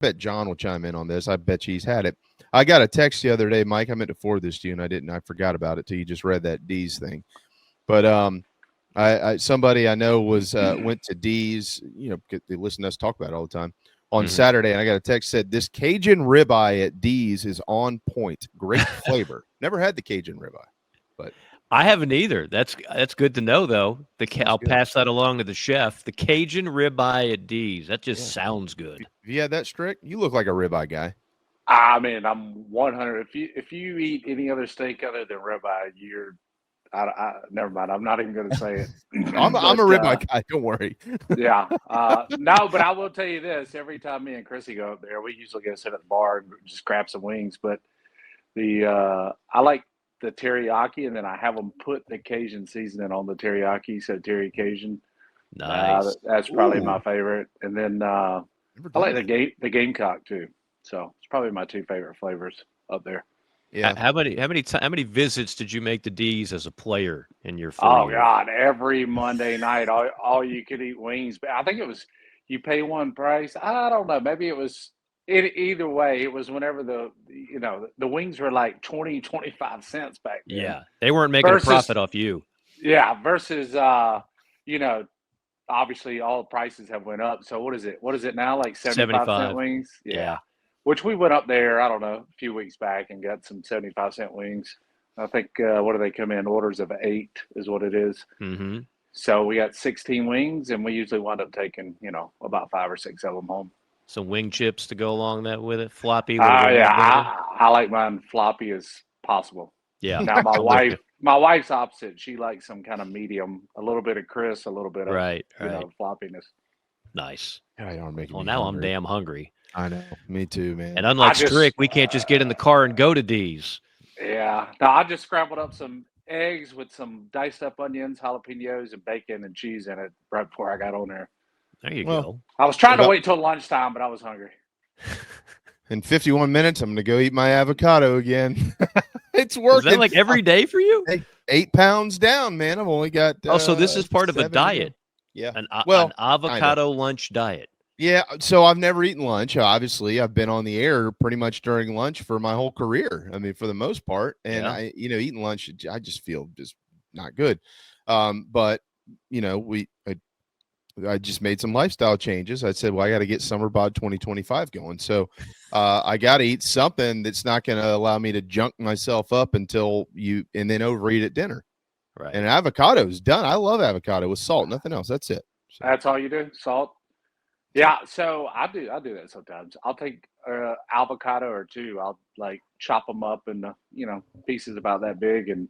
bet John will chime in on this. I bet you he's had it. I got a text the other day, Mike. I meant to forward this to you, and I didn't. I forgot about it till you just read that D's thing. But I somebody I know was went to D's. You know, they listen to us talk about it all the time on Saturday, and I got a text said this Cajun ribeye at D's is on point. Great flavor. Never had the Cajun ribeye, but I haven't either. That's good to know, though. I'll good. pass that along to the chef. The Cajun ribeye at D's. That just sounds good. Have you had that, Strick? You look like a ribeye guy. I mean, I'm 100. If you eat any other steak other than ribeye, never mind. I'm not even going to say it. I'm a ribeye guy. Don't worry. Yeah. No, but I will tell you this: every time me and Chrissy go up there, we usually go sit at the bar and just grab some wings. But I like the teriyaki, and then I have them put the Cajun seasoning on the teriyaki, so terry Cajun. Nice. That's probably my favorite. And then I like the Gamecock too. So it's probably my two favorite flavors up there. Yeah. How many visits did you make to D's as a player in your 4 years? God, every Monday night, all you could eat wings. But I think it was you pay one price. I don't know. Maybe it was either way. It was whenever the wings were like 20, 25 cents back then. Yeah, they weren't making a profit off you. Yeah, versus obviously all prices have went up. So what is it? What is it now? Like 75-cent wings? Yeah. Which we went up there, I don't know, a few weeks back and got some 75-cent wings. I think, what do they come in? Orders of 8 is what it is. Mm-hmm. So we got 16 wings, and we usually wind up taking, about 5 or 6 of them home. Some wing chips to go along that with it? Floppy? I like mine floppy as possible. Yeah. Now, my wife's opposite. She likes some kind of medium, a little bit of crisp, a little bit of floppiness. Nice. Well, now I'm damn hungry. I know. Me too, man. And unlike Strick, we can't just get in the car and go to D's. Yeah. No, I just scrambled up some eggs with some diced up onions, jalapenos, and bacon and cheese in it right before I got on there. There you go. I was trying to wait till lunchtime, but I was hungry. In 51 minutes, I'm going to go eat my avocado again. It's working. Is that like every day for you? 8 pounds down, man. I've only got. So this is part of a diet. Yeah. An avocado lunch diet. Yeah, so I've never eaten lunch. Obviously, I've been on the air pretty much during lunch for my whole career. I mean, for the most part, and eating lunch, I just feel just not good. But I just made some lifestyle changes. I said, well, I got to get Summer Bod 2025 going. So I got to eat something that's not going to allow me to junk myself up and then overeat at dinner. Right. And avocado is done. I love avocado with salt, nothing else. That's it. So. That's all you do? Salt? Yeah, so I do that sometimes. I'll take avocado or two. I'll chop them up in pieces about that big and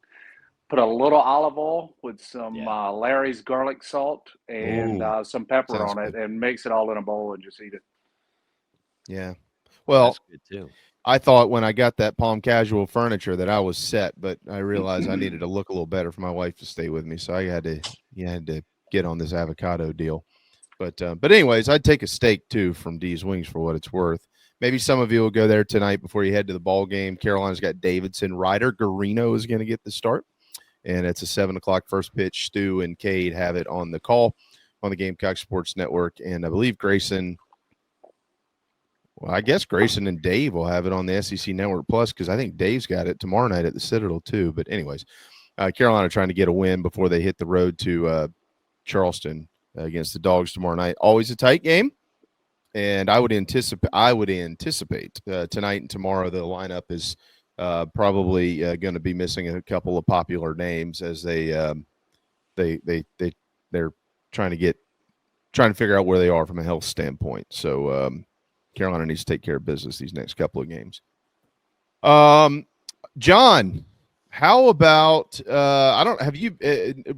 put a little olive oil with some Larry's garlic salt and some pepper on it and mix it all in a bowl and just eat it. Yeah. Well, that's good too. I thought when I got that Palm Casual furniture that I was set, but I realized I needed to look a little better for my wife to stay with me. So I had to get on this avocado deal. But anyways, I'd take a steak too from D's Wings for what it's worth. Maybe some of you will go there tonight before you head to the ball game. Carolina's got Davidson. Ryder Garino is going to get the start, and it's a 7:00 first pitch. Stu and Cade have it on the call on the Gamecock Sports Network, and I believe Grayson. Well, I guess Grayson and Dave will have it on the SEC Network Plus because I think Dave's got it tomorrow night at the Citadel too. But anyways, Carolina trying to get a win before they hit the road to Charleston against the Dogs tomorrow night. Always a tight game, and I would anticipate tonight and tomorrow the lineup is probably going to be missing a couple of popular names as they're trying to figure out where they are from a health standpoint. So Carolina needs to take care of business these next couple of games. John, how about I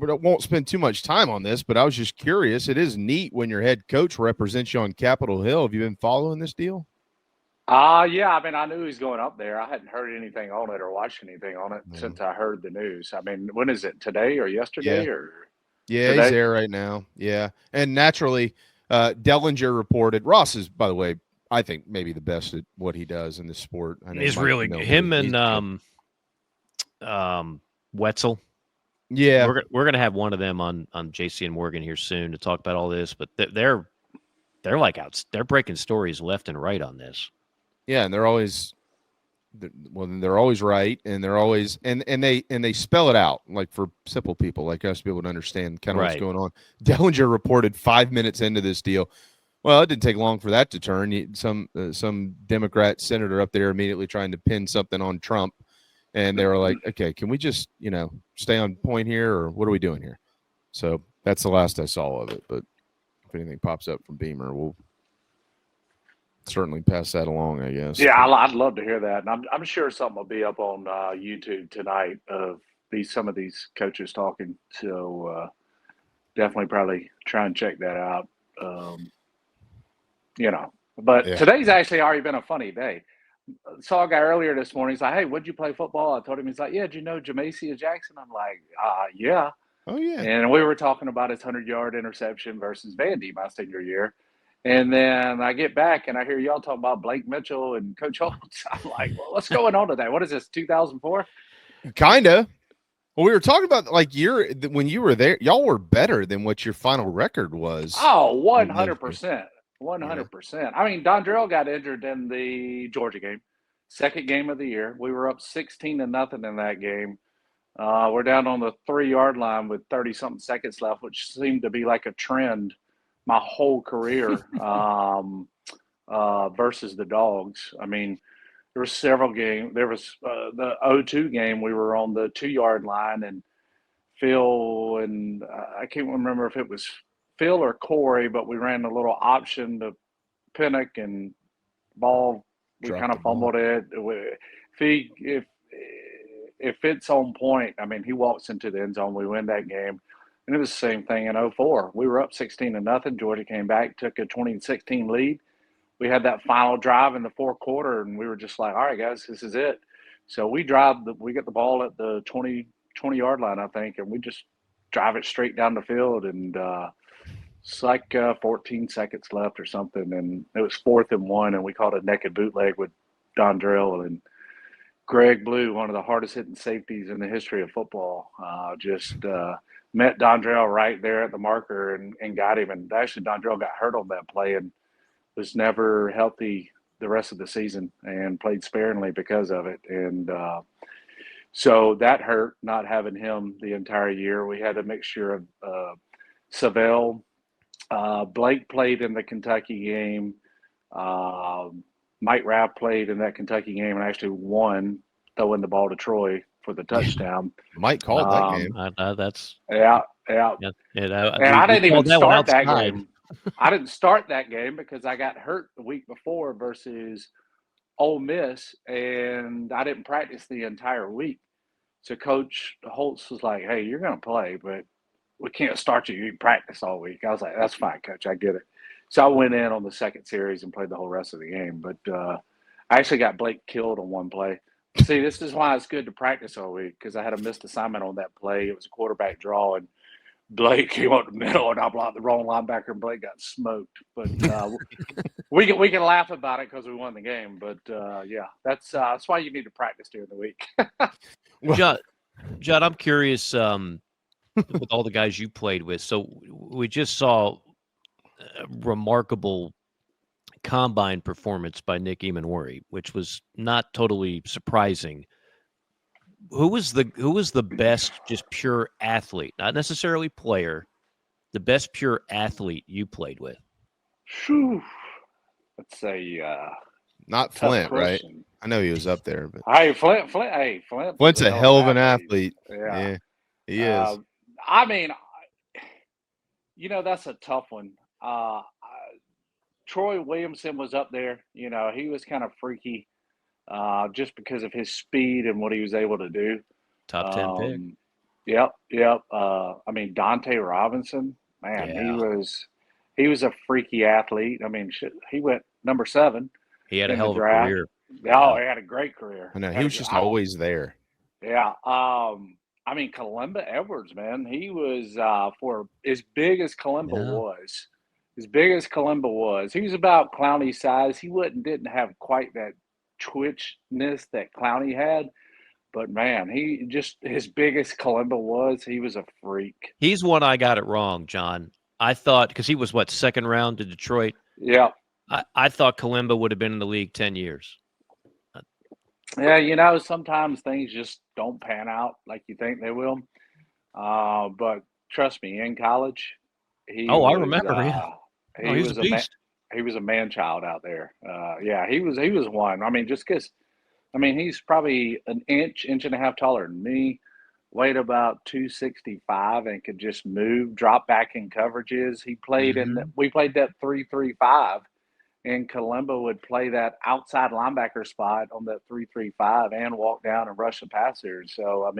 won't spend too much time on this, but I was just curious. It is neat when your head coach represents you on Capitol Hill. Have you been following this deal? Yeah. I mean, I knew he was going up there. I hadn't heard anything on it or watched anything on it since I heard the news. I mean, when is it? Today or yesterday Yeah, he's there right now. Yeah. And naturally, Dellinger reported. Ross is, by the way, I think maybe the best at what he does in this sport. He's really good. Him and Wetzel. Yeah, we're gonna have one of them on JC and Morgan here soon to talk about all this. But they're they're they're breaking stories left and right on this. Yeah, and they're always right, and they're always and they spell it out like for simple people like us to be able to understand kind of what's going on. Dellinger reported 5 minutes into this deal. Well, it didn't take long for that to turn. Some Democrat senator up there immediately trying to pin something on Trump, and they were like, "Okay, can we just stay on point here, or what are we doing here?" So that's the last I saw of it. But if anything pops up from Beamer, we'll certainly pass that along, I guess. Yeah, I'd love to hear that, and I'm sure something will be up on YouTube tonight of some of these coaches talking. So definitely, probably try and check that out. But today's actually already been a funny day. Saw a guy earlier this morning. He's like, "Hey, would you play football?" I told him. He's like, "Yeah, did you know Jamacia Jackson?" I'm like, "Yeah." Oh yeah. And we were talking about his 100-yard interception versus Vandy my senior year. And then I get back and I hear y'all talking about Blake Mitchell and Coach Holtz. I'm like, well, what's going on today? What is this, 2004? Kinda. Well, we were talking about when you were there, y'all were better than what your final record was. Oh, 100%. 100%. I mean, Dondrell got injured in the Georgia game, second game of the year. We were up 16-0 in that game. We're down on the 3-yard line with 30-something seconds left, which seemed to be like a trend my whole career versus the Dogs. I mean, there were several games. There was the 0-2 game. We were on the 2-yard line, and Phil and I can't remember if it was Phil or Corey, but we ran a little option to Pinnock and ball. We kind of fumbled it. If it's on point, I mean, he walks into the end zone, we win that game. And it was the same thing in 2004. We were up 16-0. Georgia came back, took a 20-16 lead. We had that final drive in the fourth quarter, and we were just like, all right, guys, this is it. So we get the ball at the 20-yard line, I think, and we just drive it straight down the field. And it's like 14 seconds left or something. And it was 4th and 1, and we caught a naked bootleg with Dondrell and Greg Blue, one of the hardest hitting safeties in the history of football, just met Dondrell right there at the marker and got him. And actually, Dondrell got hurt on that play and was never healthy the rest of the season and played sparingly because of it. And so that hurt, not having him the entire year. We had a mixture of Savell. Blake played in the Kentucky game. Mike Rapp played in that Kentucky game and actually won, throwing the ball to Troy for the touchdown. Mike called that game. That's yeah. And I didn't even start that game. I didn't start that game because I got hurt the week before versus Ole Miss, and I didn't practice the entire week. So Coach Holtz was like, "Hey, you're going to play, but we can't start you. You can practice all week." I was like, "That's fine, Coach. I get it." So I went in on the second series and played the whole rest of the game. But I actually got Blake killed on one play. See, this is why it's good to practice all week, because I had a missed assignment on that play. It was a quarterback draw, and Blake came up the middle, and I blocked the wrong linebacker, and Blake got smoked. But we can laugh about it because we won the game. But yeah, that's why you need to practice during the week. John, I'm curious with all the guys you played with. So we just saw a remarkable combine performance by Nick Emmanwori, which was not totally surprising. Who was the best, just pure athlete, not necessarily player, the best pure athlete you played with? Whew. Let's say not Flint, right? I know he was up there, but Flint's a hell of an athlete. Yeah, he is. I mean, that's a tough one. Troy Williamson was up there. He was kind of freaky. Just because of his speed and what he was able to do. Top 10 pick. Yep. I mean, Dante Robinson, man, Yeah. he was a freaky athlete. I mean, he went number 7. He had a hell of a career. Oh, he had a great career. I know. He was just always there. Yeah. I mean, Kalimba Edwards, man, he was for as big as Kalimba was. As big as Kalimba was, he was about Clowney size. He didn't have quite that twitchness that Clowney had, but man, he just as big as Kalimba was, he was a freak. He's one I got it wrong, John. I thought, because he was second round to Detroit. Yeah. I thought Kalimba would have been in the league 10 years. Yeah, sometimes things just don't pan out like you think they will. But trust me, in college, he Oh, I was remember. Yeah. Oh, he he was a was a man beast. he was a man child out there. Yeah, he was one. I mean, just because he's probably an inch and a half taller than me, weighed about 265, and could just move, drop back in coverages. Mm-hmm. We played that 3-3-5, and Kalimba would play that outside linebacker spot on that 3-3-5 and walk down and rush the passers. So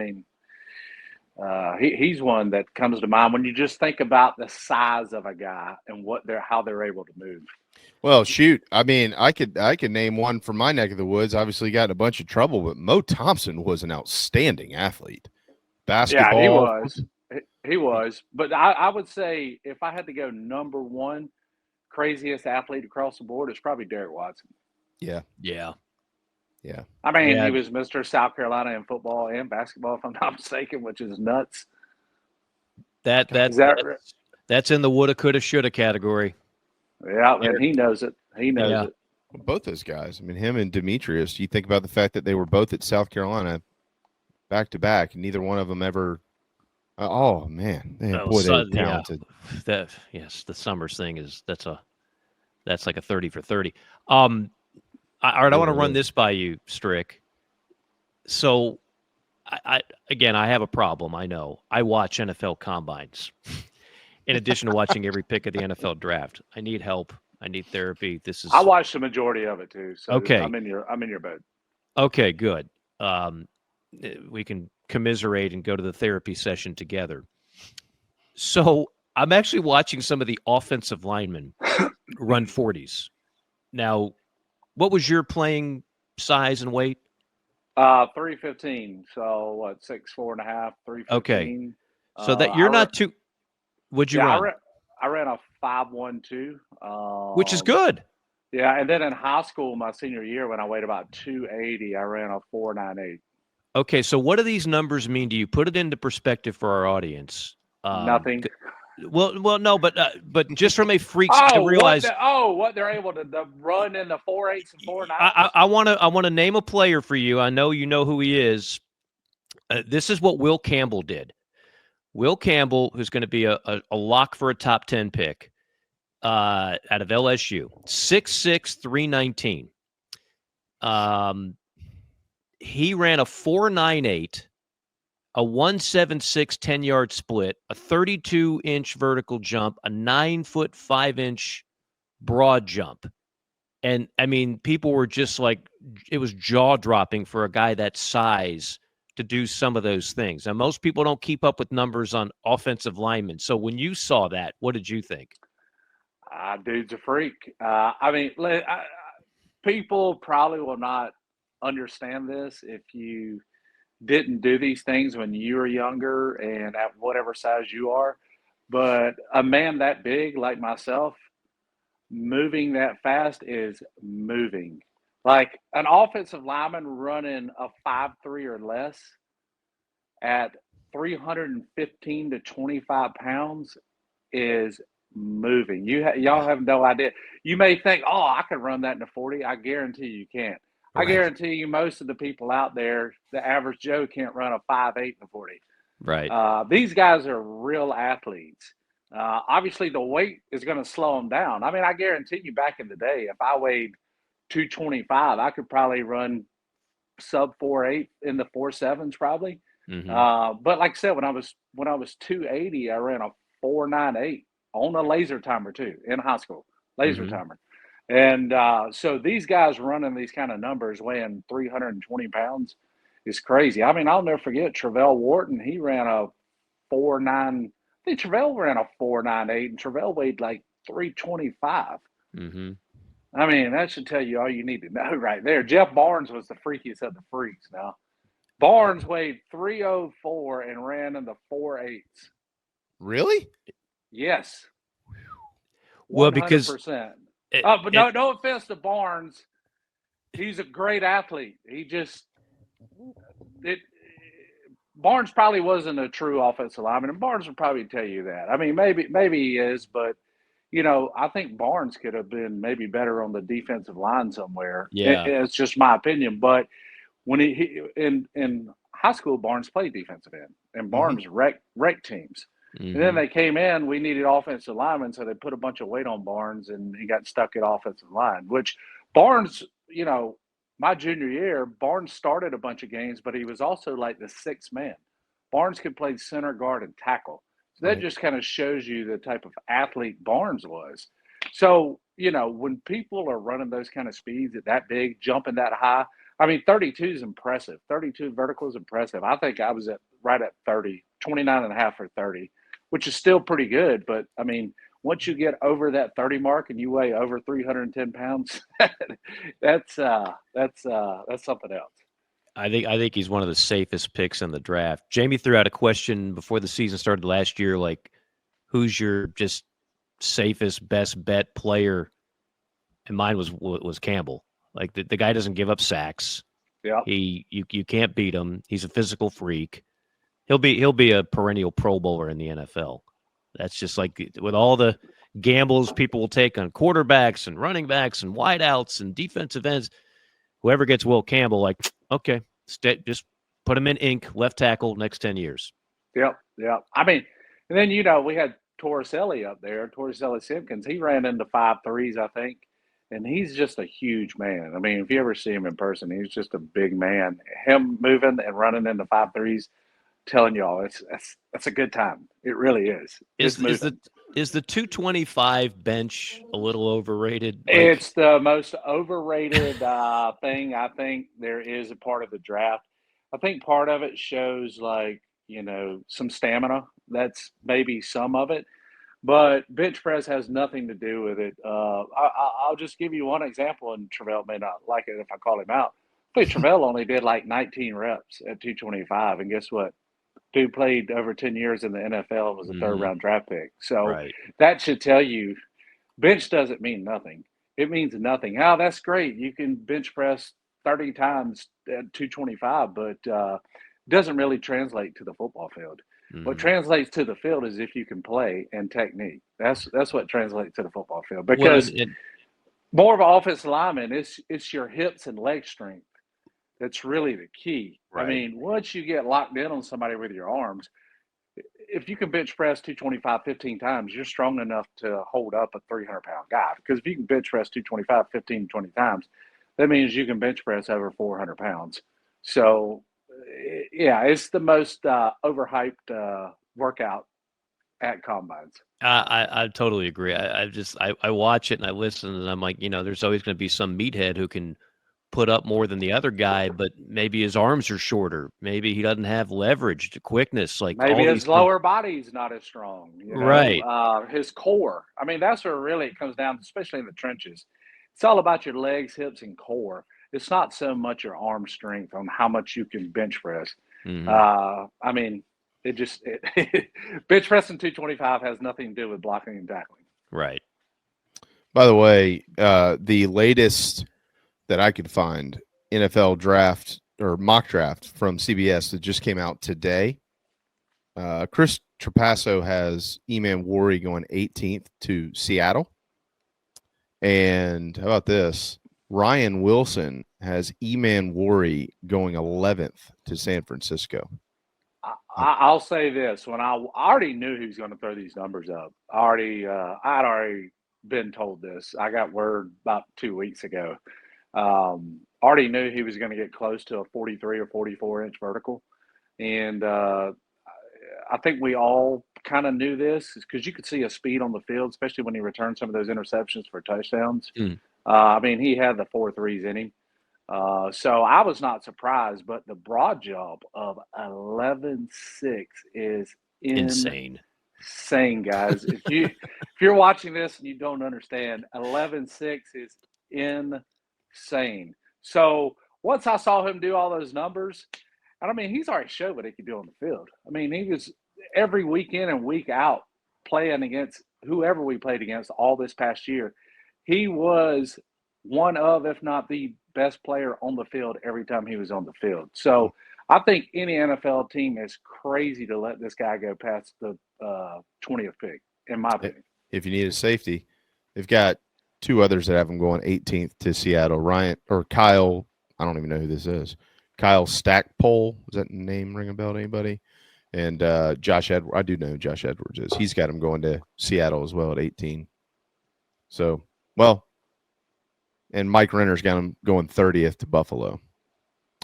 he's one that comes to mind when you just think about the size of a guy and how they're able to move. Well, shoot. I mean, I could name one from my neck of the woods. Obviously, got in a bunch of trouble, but Mo Thompson was an outstanding athlete. Yeah, he Basketball. was. He was. But I would say if I had to go number one craziest athlete across the board, it's probably Derek Watson. Yeah. Yeah. Yeah. I mean, Yeah. he was Mr. South Carolina in football and basketball, if I'm not mistaken, which is nuts. Is that That's in the woulda, coulda, shoulda category. Yeah, and he knows it. He knows Yeah. it. Both those guys. I mean, him and Demetrius, you think about the fact that they were both at South Carolina back to back, and neither one of them ever. Oh, man. They were talented. Yes, the Summers thing that's like a 30 for 30. All right, I want to run this by you, Strick. So, I have a problem. I know. I watch NFL combines in addition to watching every pick of the NFL draft. I need help. I need therapy. I watched the majority of it too. So okay. I'm in your boat. Okay, good. We can commiserate and go to the therapy session together. So I'm actually watching some of the offensive linemen run 40s. Now, what was your playing size and weight? 315. So what? 6'4.5", 315. Okay. So that you're not too. Would you run? I ran a 5.12, which is good. Yeah, and then in high school, my senior year, when I weighed about 280, I ran a 4.98. Okay, so what do these numbers mean to you? Put it into perspective for our audience. Nothing. Well, no, but just from a freak, I realize. what they're able to run in the 4.8s and 4.9s. I want to name a player for you. I know you know who he is. This is what Will Campbell did. Will Campbell, who's going to be a lock for a top 10 pick out of LSU, 6'6", 319. He ran a 4.98, a 1.76 10-yard split, a 32-inch vertical jump, a 9-foot 5-inch broad jump. And, I mean, people were just like, it was jaw-dropping for a guy that size to do some of those things. Now, most people don't keep up with numbers on offensive linemen. So when you saw that, what did you think? Dude's a freak. People probably will not understand this if you didn't do these things when you were younger and at whatever size you are. But a man that big like myself, moving that fast is moving. Like an offensive lineman running a 5'3" or less at 315 to 25 pounds is moving. Y'all have no idea. You may think, oh, I could run that in a 40. I guarantee you can't. Right. I guarantee you most of the people out there, the average Joe can't run a 5'8" in a 40. Right. These guys are real athletes. Obviously, the weight is going to slow them down. I mean, I guarantee you back in the day, if I weighed 225, I could probably run sub 4.8 in the 4.7s probably. Mm-hmm. But like I said, when I was 280, I ran a 4.98 on a laser timer too in high school, laser timer. And so these guys running these kind of numbers, weighing 320 pounds, is crazy. I mean, I'll never forget Travell Wharton. He ran a 4.9. I think Travell ran a 4.98, and Travell weighed like 325. Mm-hmm. I mean, that should tell you all you need to know right there. Jeff Barnes was the freakiest of the freaks. Now, Barnes weighed 304 and ran in the 4.8s. Really? Yes. 100%. Well, because but no offense to Barnes, he's a great athlete. Barnes probably wasn't a true offensive lineman, and Barnes would probably tell you that. I mean, maybe he is, but I think Barnes could have been maybe better on the defensive line somewhere. Yeah. It's just my opinion. But when he in high school, Barnes played defensive end, and Barnes wrecked teams. And then they came in, we needed offensive linemen, so they put a bunch of weight on Barnes, and he got stuck at offensive line, which Barnes, my junior year, Barnes started a bunch of games, but he was also like the sixth man. Barnes could play center, guard, and tackle. So that just kind of shows you the type of athlete Barnes was. So, when people are running those kind of speeds at that big, jumping that high, I mean, 32 is impressive. 32 vertical is impressive. I think I was right at 30, 29 and a half or 30, which is still pretty good. But, I mean, once you get over that 30 mark and you weigh over 310 pounds, that's something else. I think he's one of the safest picks in the draft. Jamie threw out a question before the season started last year, like, who's your just safest, best bet player? And mine was Campbell. Like, the guy doesn't give up sacks. Yeah. You can't beat him. He's a physical freak. He'll be a perennial Pro Bowler in the NFL. That's just like with all the gambles people will take on quarterbacks and running backs and wideouts and defensive ends. Whoever gets Will Campbell, like, okay, just put him in ink, left tackle, next 10 years. Yep. I mean, and then, we had Torricelli up there, Torricelli Simpkins. He ran into 5'3s, I think, and he's just a huge man. I mean, if you ever see him in person, he's just a big man. Him moving and running into 5'3s, telling y'all, it's a good time. It really is. Is the 225 bench a little overrated? It's the most overrated thing I think there is a part of the draft. I think part of it shows some stamina. That's maybe some of it, but bench press has nothing to do with it. I'll just give you one example, and Travell may not like it if I call him out. But Travell only did like 19 reps at 225, and guess what? Dude played over 10 years in the NFL and was a third-round draft pick. So that should tell you bench doesn't mean nothing. It means nothing. Oh, that's great. You can bench press 30 times at 225, but doesn't really translate to the football field. What translates to the field is if you can play and technique. That's what translates to the football field. Because more of an offensive lineman, it's your hips and leg strength. That's really the key. Right. I mean, once you get locked in on somebody with your arms, if you can bench press 225 15 times, you're strong enough to hold up a 300-pound guy. Because if you can bench press 225 15, 20 times, that means you can bench press over 400 pounds. So, yeah, it's the most overhyped workout at combines. I totally agree. I watch it and I listen, and I'm like, there's always going to be some meathead who can put up more than the other guy, but maybe his arms are shorter. Maybe he doesn't have leverage, the quickness. Like maybe his lower body's not as strong. Right. His core. I mean, that's where really it comes down, especially in the trenches. It's all about your legs, hips, and core. It's not so much your arm strength on how much you can bench press. I mean, bench pressing 225 has nothing to do with blocking and tackling. Right. By the way, the latest that I could find NFL draft or mock draft from CBS that just came out today. Chris Trapasso has Emmanwori going 18th to Seattle. And how about this? Ryan Wilson has Emmanwori going 11th to San Francisco. I'll say this. When I already knew he was going to throw these numbers up. I'd already been told this. I got word about 2 weeks ago. Already knew he was going to get close to a 43 or 44 inch vertical. And I think we all kind of knew this because you could see a speed on the field, especially when he returned some of those interceptions for touchdowns. I mean, he had the 4.3s in him. So I was not surprised, but the broad jump of 11.6 is insane, guys. If you're watching this and you don't understand, 11.6 is insane. So once I saw him do all those numbers, and I mean, he's already showed what he could do on the field. I mean, he was every week in and week out playing against whoever we played against all this past year. He was one of, if not the best player on the field every time he was on the field. So I think any NFL team is crazy to let this guy go past the 20th pick, in my opinion. If you need a safety, They've got two others that have them going 18th to Seattle. Ryan or Kyle, I don't even know who this is. Kyle Stackpole, does that name ring a bell to anybody? And Josh Edwards, I do know who Josh Edwards is. He's got him going to Seattle as well at 18. So, well, and Mike Renner's got him going 30th to Buffalo.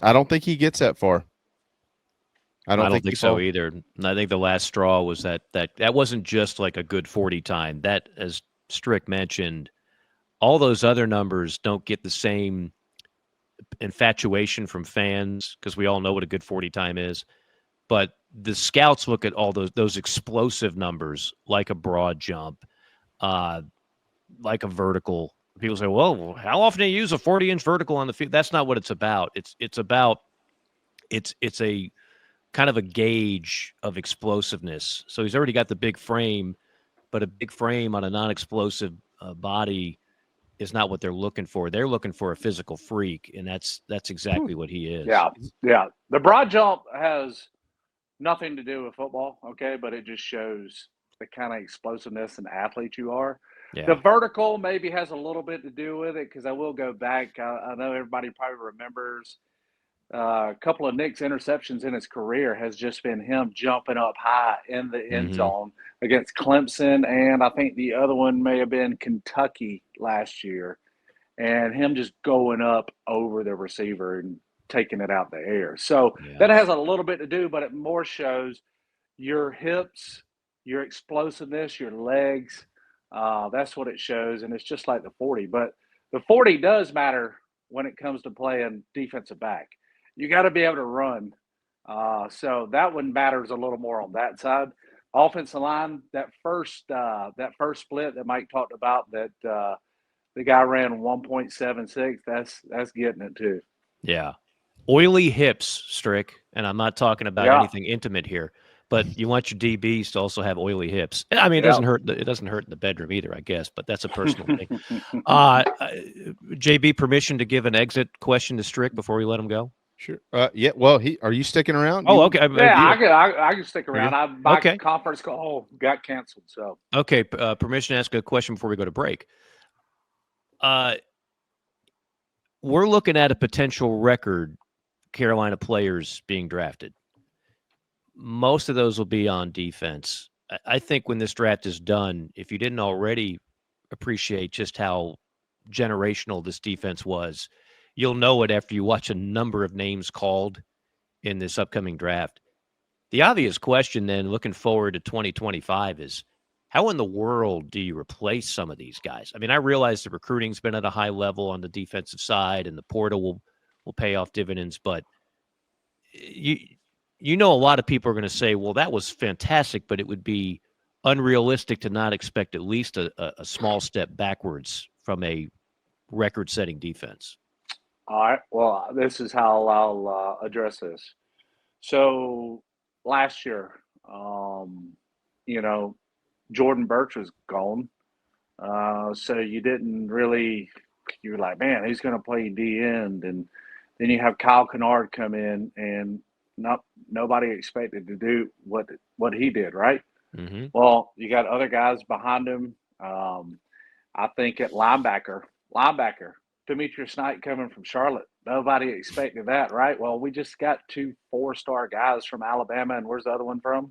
I don't think he gets that far. I don't think so either. And I think the last straw was that wasn't just like a good 40 time. That, as Strick mentioned, all those other numbers don't get the same infatuation from fans because we all know what a good 40 time is. But the scouts look at all those explosive numbers, like a broad jump, like a vertical. People say, well, how often do you use a 40-inch vertical on the field? That's not what it's about. It's about it's a kind of a gauge of explosiveness. So he's already got the big frame, but a big frame on a non-explosive body is not what they're looking for. They're looking for a physical freak, and that's exactly what he is. Yeah. The broad jump has nothing to do with football, okay, but it just shows the kind of explosiveness and athlete you are. Yeah. The vertical maybe has a little bit to do with it because I will go back. I know everybody probably remembers a couple of Nick's interceptions in his career has just been him jumping up high in the end zone against Clemson, and I think the other one may have been Kentucky last year, and him just going up over the receiver and taking it out the air. So that has a little bit to do, but it more shows your hips, your explosiveness, your legs. That's what it shows, and it's just like the 40. But the 40 does matter when it comes to playing defensive back. You got to be able to run. So that one matters a little more on that side. Offensive line, that first split that Mike talked about, that the guy ran 1.76. That's getting it too. Yeah, oily hips, Strick, and I'm not talking about anything intimate here. But you want your DBs to also have oily hips. I mean, it doesn't hurt. It doesn't hurt in the bedroom either, I guess. But that's a personal thing. JB, permission to give an exit question to Strick before we let him go? Sure. Yeah. Well, are you sticking around? Oh, okay. I can stick around. My conference call got canceled. So okay. Permission to ask a question before we go to break. We're looking at a potential record Carolina players being drafted. Most of those will be on defense. I think when this draft is done, if you didn't already appreciate just how generational this defense was, you'll know it after you watch a number of names called in this upcoming draft. The obvious question then, looking forward to 2025, is how in the world do you replace some of these guys? I mean, I realize the recruiting's been at a high level on the defensive side and the portal will pay off dividends, but you know, a lot of people are going to say, well, that was fantastic, but it would be unrealistic to not expect at least a small step backwards from a record-setting defense. All right. Well, this is how I'll address this. So last year, Jordan Birch was gone. So you didn't really – you were like, man, he's going to play D end. And then you have Kyle Kennard come in and nobody expected to do what he did, right? Mm-hmm. Well, you got other guys behind him. I think at linebacker, Demetrius Knight coming from Charlotte. Nobody expected that, right? Well, we just got 2 4-star guys from Alabama, and where's the other one from?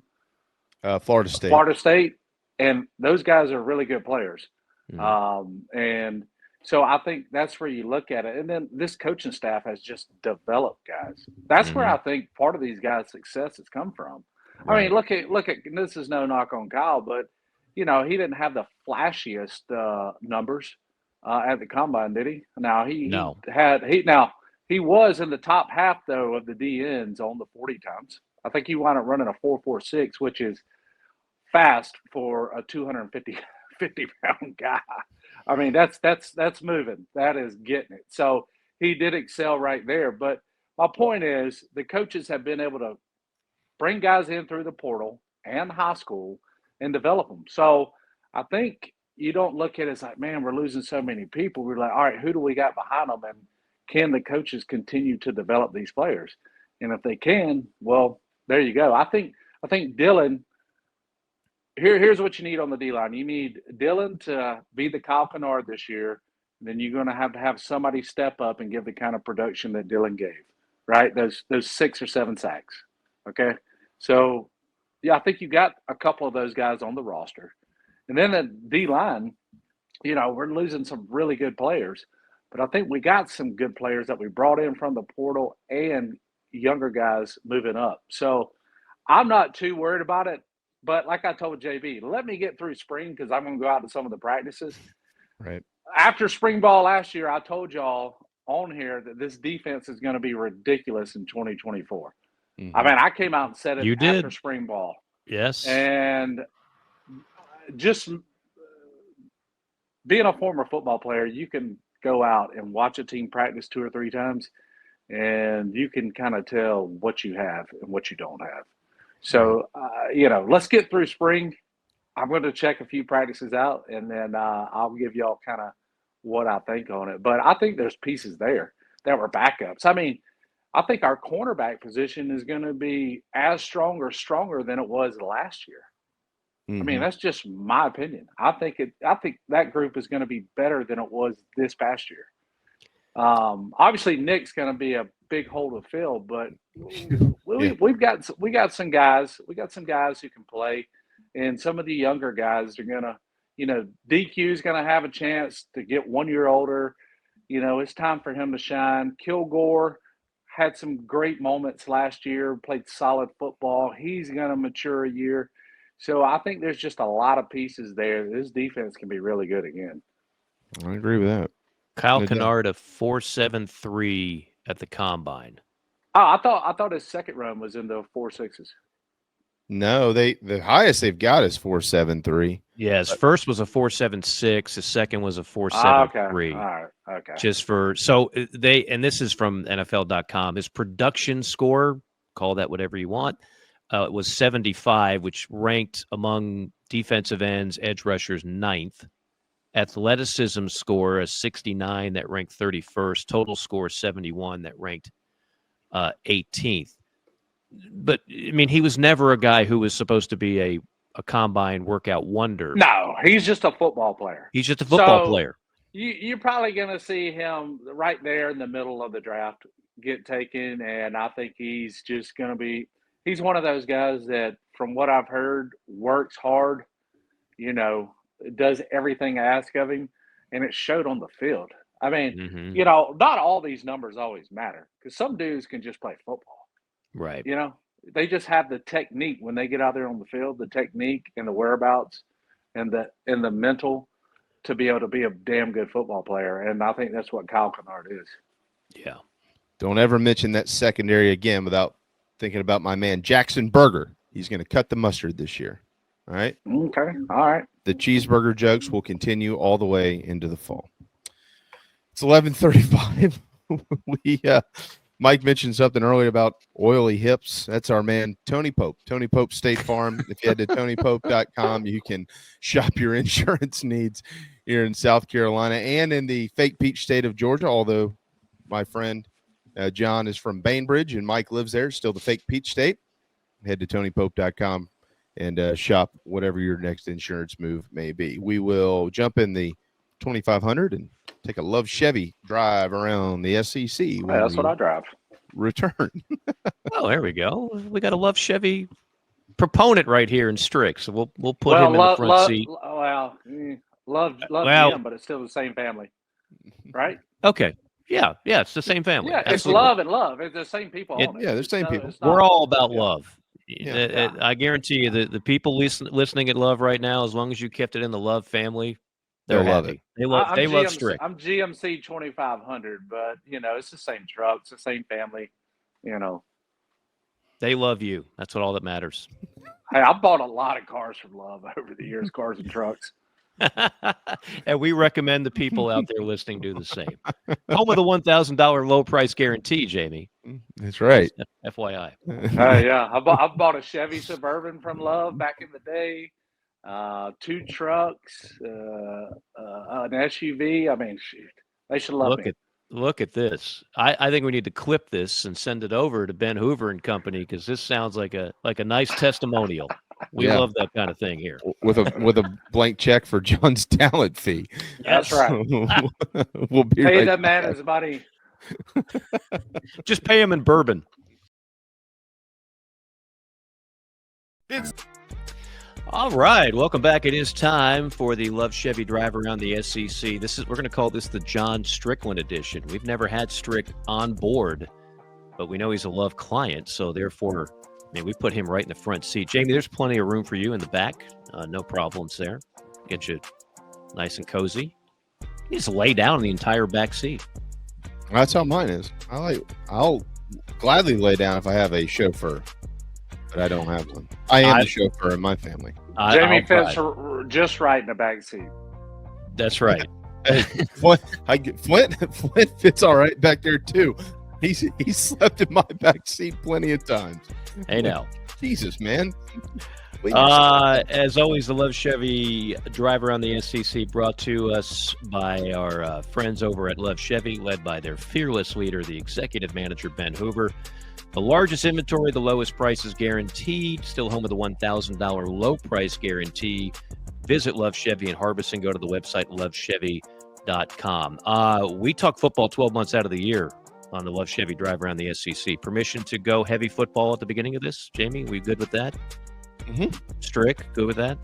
Florida State. Florida State, and those guys are really good players. Mm-hmm. And so I think that's where you look at it. And then this coaching staff has just developed guys. That's where I think part of these guys' success has come from. Right. I mean, look at this is no knock on Kyle, but he didn't have the flashiest numbers at the combine, did he? Now he was in the top half though of the DNs on the 40 times. I think he wound up running a 4.46, which is fast for a 250-pound guy. I mean, that's moving. That is getting it. So he did excel right there. But my point is the coaches have been able to bring guys in through the portal and high school and develop them. So I think you don't look at it as like, man, we're losing so many people. We're like, all right, who do we got behind them? And can the coaches continue to develop these players? And if they can, well, there you go. I think Dylan, here's what you need on the D line. You need Dylan to be the Kyle Kennard this year. Then you're going to have somebody step up and give the kind of production that Dylan gave, right? Those 6 or 7 sacks. Okay, so yeah, I think you got a couple of those guys on the roster, and then the D line. We're losing some really good players, but I think we got some good players that we brought in from the portal and younger guys moving up. So I'm not too worried about it. But like I told JB, let me get through spring because I'm going to go out to some of the practices. Right. After spring ball last year, I told y'all on here that this defense is going to be ridiculous in 2024. Mm-hmm. I mean, I came out and said it You did. after spring ball. Yes. And just being a former football player, you can go out and watch a team practice 2 or 3 times, and you can kind of tell what you have and what you don't have. So, let's get through spring. I'm going to check a few practices out, and then I'll give y'all kind of what I think on it. But I think there's pieces there that were backups. I mean, I think our cornerback position is going to be as strong or stronger than it was last year. Mm-hmm. I mean, that's just my opinion. I think that group is going to be better than it was this past year. Obviously, Nick's going to be a big hole to fill, but we got some guys. We got some guys who can play, and some of the younger guys are going to, DQ is going to have a chance to get 1 year older. It's time for him to shine. Kilgore had some great moments last year, played solid football. He's going to mature a year. So I think there's just a lot of pieces there. This defense can be really good again. I agree with that. Kyle Kennard, a 4.73 at the combine. Oh, I thought his second run was in the 4.6s. No, the highest they've got is 4.73. Yeah, his first was a 4.76. His second was a 4.73. Okay. All right. Okay. And this is from NFL.com. His production score, call that whatever you want, was 75, which ranked among defensive ends, edge rushers, 9th. Athleticism score, a 69, that ranked 31st. Total score, 71, that ranked 18th. But, I mean, he was never a guy who was supposed to be a combine workout wonder. No, he's just a football player. He's just a football player. You're probably going to see him right there in the middle of the draft get taken, and I think he's just going to be – he's one of those guys that, from what I've heard, works hard, does everything I ask of him, and it showed on the field. I mean, not all these numbers always matter because some dudes can just play football. Right. They just have the technique when they get out there on the field, the technique and the whereabouts and the mental to be able to be a damn good football player. And I think that's what Kyle Kennard is. Yeah. Don't ever mention that secondary again without thinking about my man, Jackson Berger. He's going to cut the mustard this year. All right. Okay. All right. The cheeseburger jokes will continue all the way into the fall. It's 11:35. Mike mentioned something earlier about oily hips. That's our man, Tony Pope. Tony Pope State Farm. If you head to TonyPope.com, you can shop your insurance needs here in South Carolina and in the fake peach state of Georgia, although my friend John is from Bainbridge and Mike lives there, still the fake peach state. Head to TonyPope.com and shop whatever your next insurance move may be. We will jump in the 2500 and take a Love Chevy drive around the SEC. That's what I drive. Return. Oh, there we go. We got a Love Chevy proponent right here in Strick, so we'll put him in the front seat. Love GM, but it's still the same family, right? Okay. Yeah, it's the same family. Yeah, Absolutely. It's love and love. It's the same people on it. Yeah, they're the same people. We're all about love. Yeah. I guarantee you that the people listening at Love right now, as long as you kept it in the Love family, they'll love happy. it. They love Strick. I'm GMC 2500, but it's the same truck, it's the same family. They love you. That's what all that matters. Hey, I bought a lot of cars from Love over the years, cars and trucks. And we recommend the people out there listening do the same. Home of the $1,000 low price guarantee, Jamie. That's right. FYI. Yeah, I bought a Chevy Suburban from Love back in the day. 2 trucks, an SUV. I mean, shoot, they should love me. Look at this. I think we need to clip this and send it over to Ben Hoover and Company because this sounds like a nice testimonial. We love that kind of thing here. with a blank check for John's talent fee. That's right. We'll be Pay right that man back. his money. Just pay him in bourbon. All right, welcome back. It is time for the Love Chevy Drive Around the SEC. We're going to call this the John Strickland edition. We've never had Strick on board, but we know he's a Love client, so therefore, we put him right in the front seat. Jamie, there's plenty of room for you in the back. No problems there. Get you nice and cozy. You just lay down in the entire back seat. That's how mine is. I'll gladly lay down if I have a chauffeur, but I don't have one. I am the chauffeur in my family. Jamie fits just right in the back seat. That's right. Flint fits all right back there too. He's slept in my back seat plenty of times. Hey now, Jesus, man. As always, the Love Chevy Drive Around the SEC brought to us by our friends over at Love Chevy, led by their fearless leader, the executive manager, Ben Hoover. The largest inventory, the lowest prices guaranteed, still home of the $1,000 low price guarantee. Visit Love Chevy in Harbison. Go to the website, lovechevy.com. We talk football 12 months out of the year on the Love Chevy Drive Around the SEC. Permission to go heavy football at the beginning of this? Jamie, we good with that? Mm-hmm. Strick, good with that?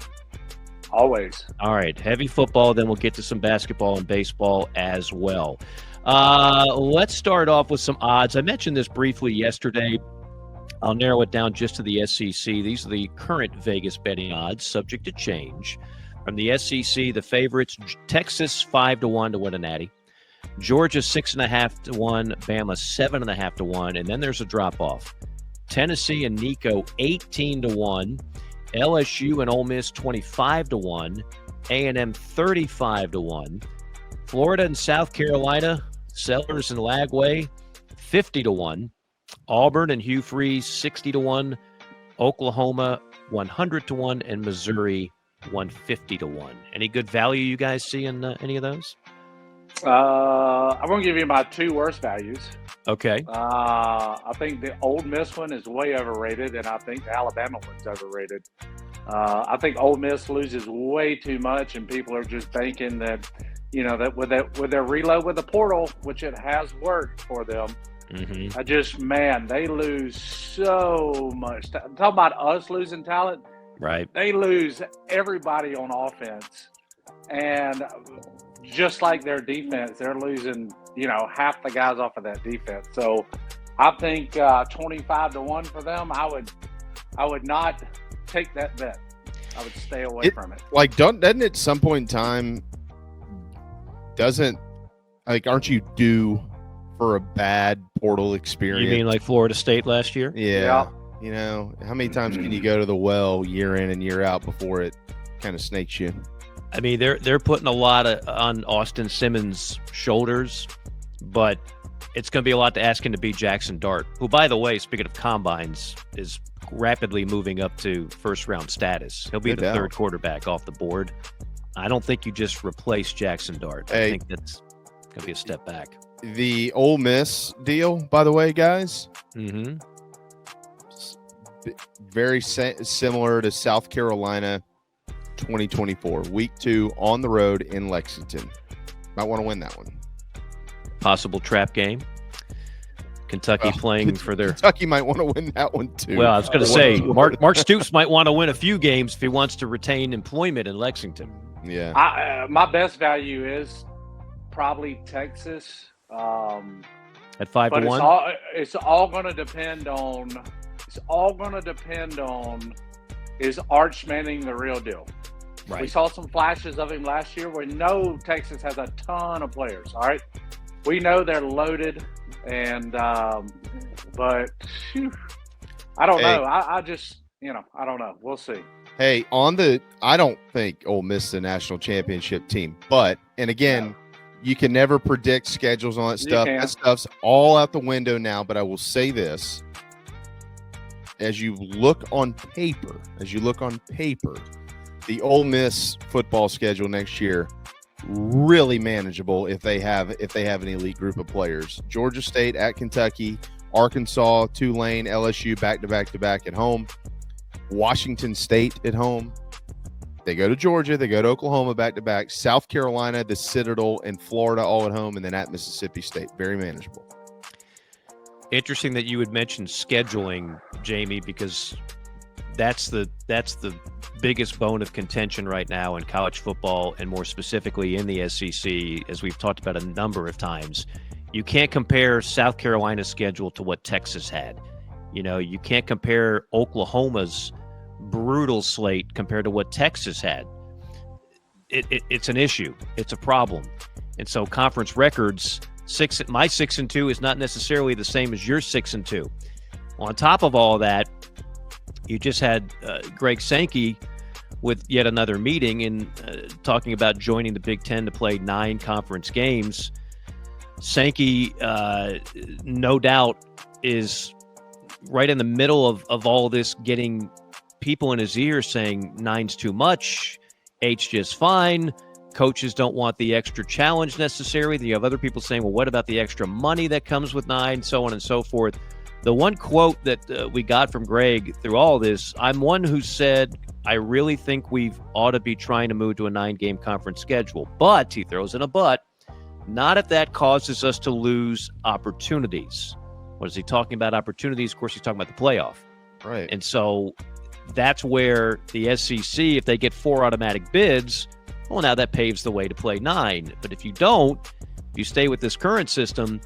Always. All right, heavy football, then we'll get to some basketball and baseball as well. Let's start off with some odds. I mentioned this briefly yesterday. I'll narrow it down just to the SEC. These are the current Vegas betting odds, subject to change. From the SEC, the favorites, Texas 5-1 to win a natty. Georgia 6.5 to 1, Bama 7.5 to 1, and then there's a drop-off. Tennessee and Nico 18 to 1, LSU and Ole Miss 25 to 1, A&M 35 to 1, Florida and South Carolina, Sellers and Lagway 50 to 1, Auburn and Hugh Freeze 60 to 1, Oklahoma 100 to 1, and Missouri 150 to 1. Any good value you guys see in any of those? I'm going to give you my two worst values. Okay. I think the Ole Miss one is way overrated, and I think the Alabama one's overrated. I think Ole Miss loses way too much, and people are just thinking that, that with their reload with the portal, which it has worked for them, they lose so much. I'm talking about us losing talent. Right. They lose everybody on offense, and just like their defense, they're losing, half the guys off of that defense. So I think 25 to 1 for them. I would not take that bet. I would stay away from it. Like, doesn't it at some point in time, aren't you due for a bad portal experience? You mean like Florida State last year? Yeah. How many times can you go to the well year in and year out before it kind of snakes you? I mean, they're putting a lot on Austin Simmons' shoulders, but it's going to be a lot to ask him to beat Jackson Dart, who, by the way, speaking of combines, is rapidly moving up to first-round status. He'll be the third quarterback off the board. I don't think you just replace Jackson Dart. I think that's going to be a step back. The Ole Miss deal, by the way, guys, very similar to South Carolina 2024, week 2 on the road in Lexington. Might want to win that one. Possible trap game. Kentucky playing for their... Kentucky might want to win that one too. Well, I was going to say, Mark Stoops might want to win a few games if he wants to retain employment in Lexington. Yeah. My best value is probably Texas. At 5-1? It's all going to depend on is Arch Manning the real deal? Right. We saw some flashes of him last year. We know Texas has a ton of players, all right? We know they're loaded, and but I don't know. I just, I don't know. We'll see. Hey, I don't think Ole Miss is a national championship team, and again, you can never predict schedules on that stuff. That stuff's all out the window now, but I will say this. As you look on paper, the Ole Miss football schedule next year, really manageable if they have an elite group of players. Georgia State at Kentucky, Arkansas, Tulane, LSU back to back at home. Washington State at home. They go to Georgia. They go to Oklahoma back-to-back. South Carolina, the Citadel, and Florida all at home, and then at Mississippi State. Very manageable. Interesting that you would mention scheduling, Jamie, because that's the biggest bone of contention right now in college football, and more specifically in the SEC, as we've talked about a number of times. You can't compare South Carolina's schedule to what Texas had. You can't compare Oklahoma's brutal slate compared to what Texas had. It's an issue. It's a problem. And so conference records, my 6-2 is not necessarily the same as your 6-2. On top of all that, you just had Greg Sankey with yet another meeting and talking about joining the Big Ten to play 9 conference games. Sankey, no doubt, is right in the middle of all this, getting people in his ear saying 9's too much, 8's just fine. Coaches don't want the extra challenge necessarily. You have other people saying, well, what about the extra money that comes with 9, so on and so forth. The one quote that we got from Greg through all this, I'm one who said, I really think we ought to be trying to move to a 9-game conference schedule. But, he throws in a but, not if that causes us to lose opportunities. What is he talking about, opportunities? Of course, he's talking about the playoff. Right. And so that's where the SEC, if they get 4 automatic bids, well, now that paves the way to play 9. But if you don't, you stay with this current system,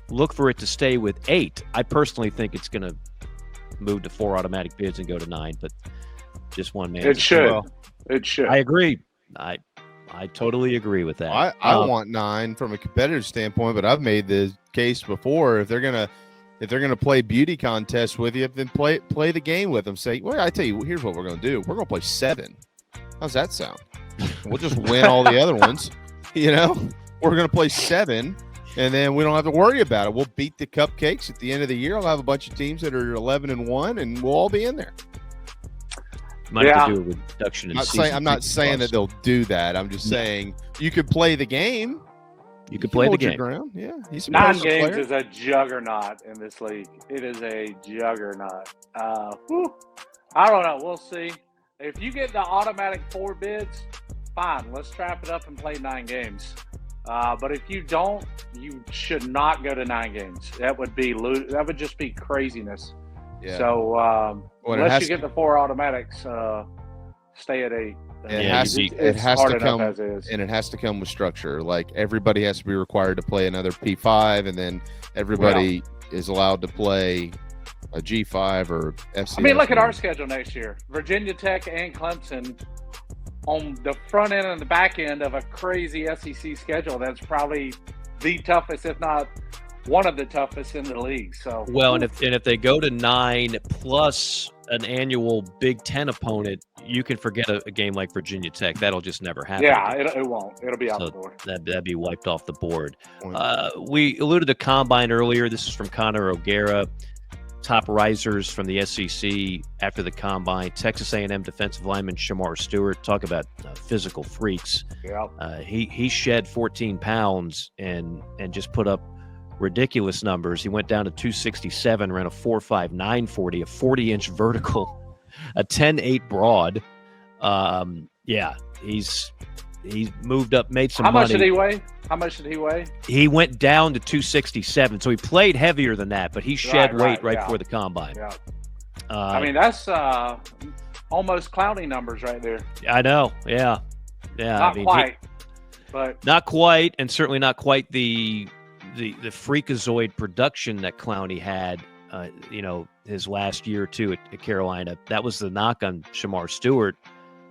look for it to stay with 8. I personally think it's going to move to 4 automatic bids and go to 9, but just one man. It should. It should. I agree. I totally agree with that. I want 9 from a competitive standpoint, but I've made the case before. If they're gonna play beauty contests with you, then play the game with them. Say, well, I tell you, here's what we're gonna do. We're gonna play 7. How's that sound? We'll just win all the other ones. We're gonna play 7, and then we don't have to worry about it. We'll beat the cupcakes at the end of the year. I'll have a bunch of teams that are 11-1, and we'll all be in there. Might have to do a reduction in season. I'm not saying that they'll do that. I'm just saying you could play the game. You could play the game. Ground. Yeah, he's a 9 games player. is a juggernaut in this league. It is a juggernaut. I don't know. We'll see. If you get the automatic 4 bids, fine. Let's strap it up and play 9 games. But if you don't, you should not go to 9 games. That would just be craziness. Yeah. So unless you get the 4 automatics, stay at 8. It has to come, and it has to come with structure. Like, everybody has to be required to play another P5, and then everybody is allowed to play a G5 or FCS. I mean, look at our schedule next year: Virginia Tech and Clemson on the front end and the back end of a crazy SEC schedule. That's probably the toughest, if not one of the toughest in the league. So well, and if they go to 9 plus an annual Big Ten opponent, you can forget a game like Virginia Tech. That'll just never happen. Yeah, it won't. It'll be out the door. That'd be wiped off the board. We alluded to Combine earlier. This is from Connor O'Gara. Top risers from the SEC after the Combine. Texas A&M defensive lineman Shamar Stewart. Talk about physical freaks. Yeah. He shed 14 pounds and just put up ridiculous numbers. He went down to 267, ran a 4.59 40, a 40-inch vertical, a 10.8 broad. He's moved up, made some money. How much did he weigh? He went down to 267, so he played heavier than that, but he shed weight right before the Combine. Yeah. I mean, that's almost Clowney numbers right there. I know. Yeah. Not quite, but not quite, and certainly not quite the freakazoid production that Clowney had, his last year or two at Carolina. That was the knock on Shamar Stewart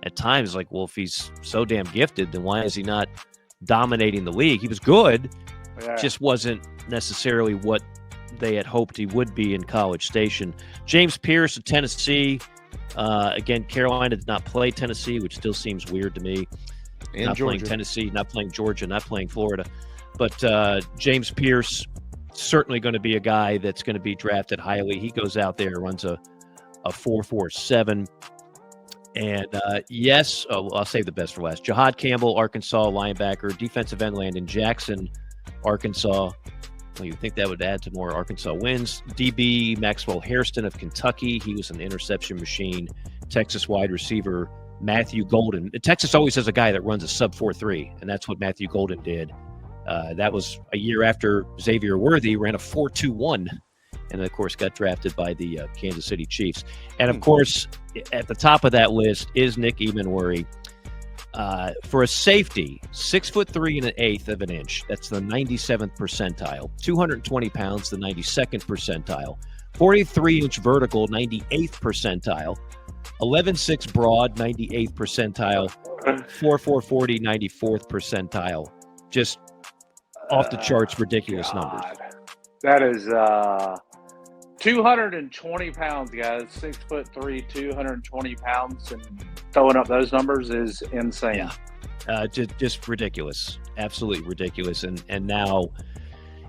at times. Like, well, if he's so damn gifted, then why is he not dominating the league? He was good, just wasn't necessarily what they had hoped he would be in College Station. James Pierce of Tennessee. Again, Carolina did not play Tennessee, which still seems weird to me. And not Georgia. Playing Tennessee, not playing Georgia, not playing Florida. But James Pierce, certainly going to be a guy that's going to be drafted highly. He goes out there, runs a 4.47. And I'll save the best for last. Jahad Campbell, Arkansas linebacker, defensive end Landon Jackson, Arkansas Well, you think that would add to more Arkansas wins. DB Maxwell Hairston of Kentucky. He was an interception machine. Texas wide receiver Matthew Golden. Texas always has a guy that runs a sub 4.3, and that's what Matthew Golden did. That was a year after Xavier Worthy ran a 4.21, and of course got drafted by the Kansas City Chiefs. And of course, at the top of that list is Nick Emmanwori. For a safety, 6'3" and 1/8 of an inch. That's the 97th percentile. 220 pounds, the 92nd percentile. 43-inch vertical, 98th percentile. 11'6" broad, 98th percentile. 4'4" 40, 94th percentile. Just off the charts, ridiculous numbers. That is 220 pounds, guys. 6'3", 220 pounds, and throwing up those numbers is insane. Yeah, just ridiculous, absolutely ridiculous. And now,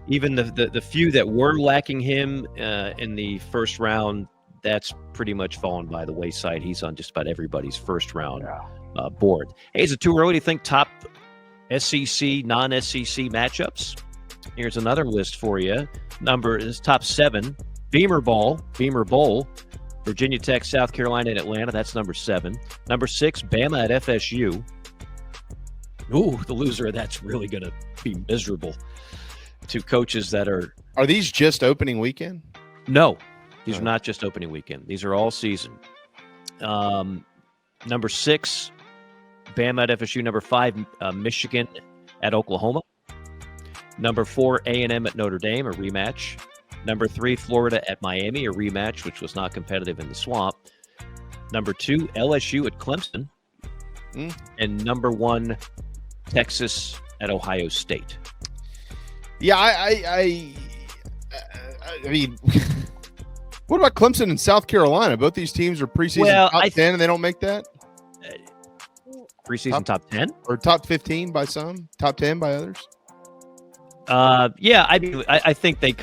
even the few that were lacking him in the first round, that's pretty much fallen by the wayside. He's on just about everybody's first round board. Hey, is it too early to think top SEC, non-SEC matchups? Here's another list for you. Number is top 7. Beamer Bowl, Virginia Tech, South Carolina, and Atlanta. That's number 7. Number 6, Bama at FSU. Ooh, the loser of that's really going to be miserable. Two coaches that are... Are these just opening weekend? No, these are not just opening weekend. These are all season. Number 6, Bama at FSU. Number 5, Michigan at Oklahoma. Number 4, A&M at Notre Dame, a rematch. Number 3, Florida at Miami, a rematch, which was not competitive in the Swamp. Number 2, LSU at Clemson. And number 1, Texas at Ohio State. Yeah, I mean, what about Clemson and South Carolina? Both these teams are preseason top 10, and they don't make that? Preseason top 10? Or top 15 by some, top 10 by others? Yeah, I mean, I think they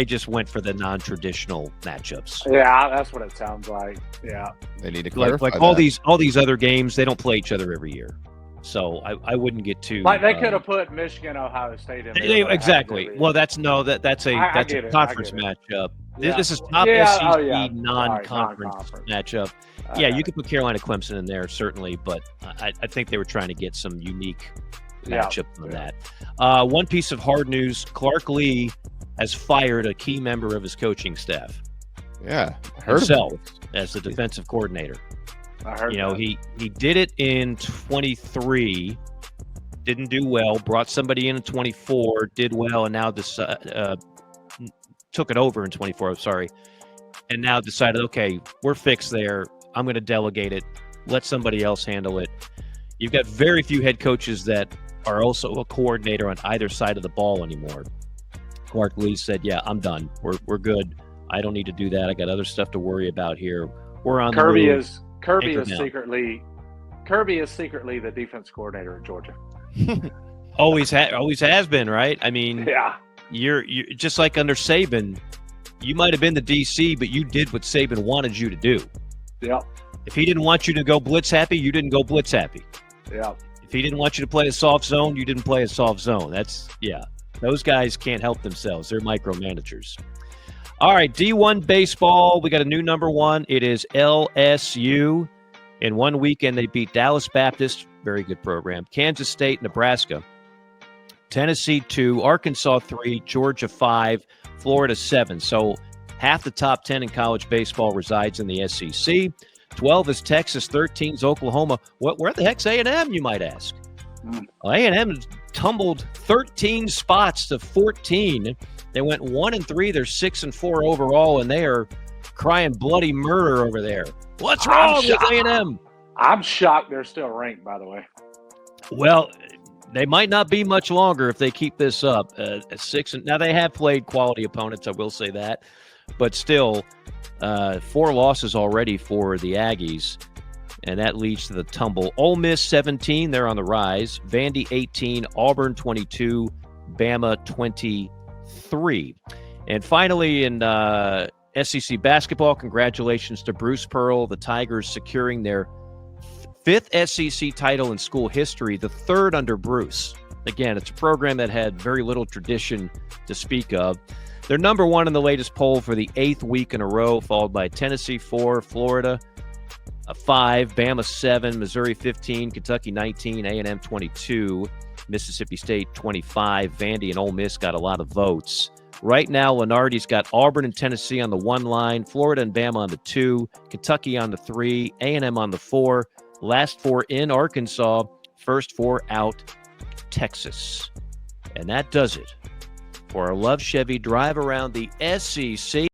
just went for the non-traditional matchups. Yeah, that's what it sounds like. Yeah, they need to clarify like all these other games. They don't play each other every year, so I wouldn't get too like they could have put Michigan, Ohio State in there. Exactly. Well, that's a conference matchup. Yeah. This is top SEC non-conference matchup. Yeah, you could put Carolina Clemson in there certainly, but I think they were trying to get some unique matchups on that. One piece of hard news: Clark Lee has fired a key member of his coaching staff. Yeah, himself as the defensive coordinator. I heard he did it in 23, didn't do well. Brought somebody in 24, did well, and now took it over in 24. I'm sorry, and now decided, okay, we're fixed there. I'm going to delegate it. Let somebody else handle it. You've got very few head coaches that are also a coordinator on either side of the ball anymore. Clark Lee said, yeah, I'm done. We're good. I don't need to do that. I got other stuff to worry about here. We're on Kirby the move. Kirby is secretly the defense coordinator at Georgia. always has been, right? I mean, yeah. You're just like under Saban, you might have been the DC, but you did what Saban wanted you to do. Yep. If he didn't want you to go blitz happy, you didn't go blitz happy. Yeah. If he didn't want you to play a soft zone, you didn't play a soft zone. Those guys can't help themselves. They're micromanagers. All right, D1 baseball. We got a new number 1. It is LSU. In one weekend, they beat Dallas Baptist, very good program, Kansas State, Nebraska, Tennessee 2, Arkansas 3, Georgia 5, Florida 7. So half the top 10 in college baseball resides in the SEC. 12 is Texas, 13 is Oklahoma. Where the heck's A&M, you might ask? Well, A&M tumbled 13 spots to 14. They went 1-3. They're 6-4 overall, and they are crying bloody murder over there. What's wrong with A&M? I'm shocked they're still ranked, by the way. Well, they might not be much longer if they keep this up. Now, they have played quality opponents, I will say that. But still, 4 losses already for the Aggies. And that leads to the tumble. Ole Miss 17, they're on the rise. Vandy 18, Auburn 22, Bama 23. And finally, in SEC basketball, congratulations to Bruce Pearl. The Tigers securing their 5th SEC title in school history, the 3rd under Bruce. Again, it's a program that had very little tradition to speak of. They're number one in the latest poll for the 8th week in a row, followed by Tennessee 4, Florida 5, Bama 7, Missouri 15, Kentucky 19, A&M 22, Mississippi State 25. Vandy and Ole Miss got a lot of votes. Right now, Lenardi's got Auburn and Tennessee on the 1 line, Florida and Bama on the 2, Kentucky on the 3, A&M on the 4, last 4 in Arkansas, first 4 out, Texas. And that does it for our Love Chevy drive around the SEC.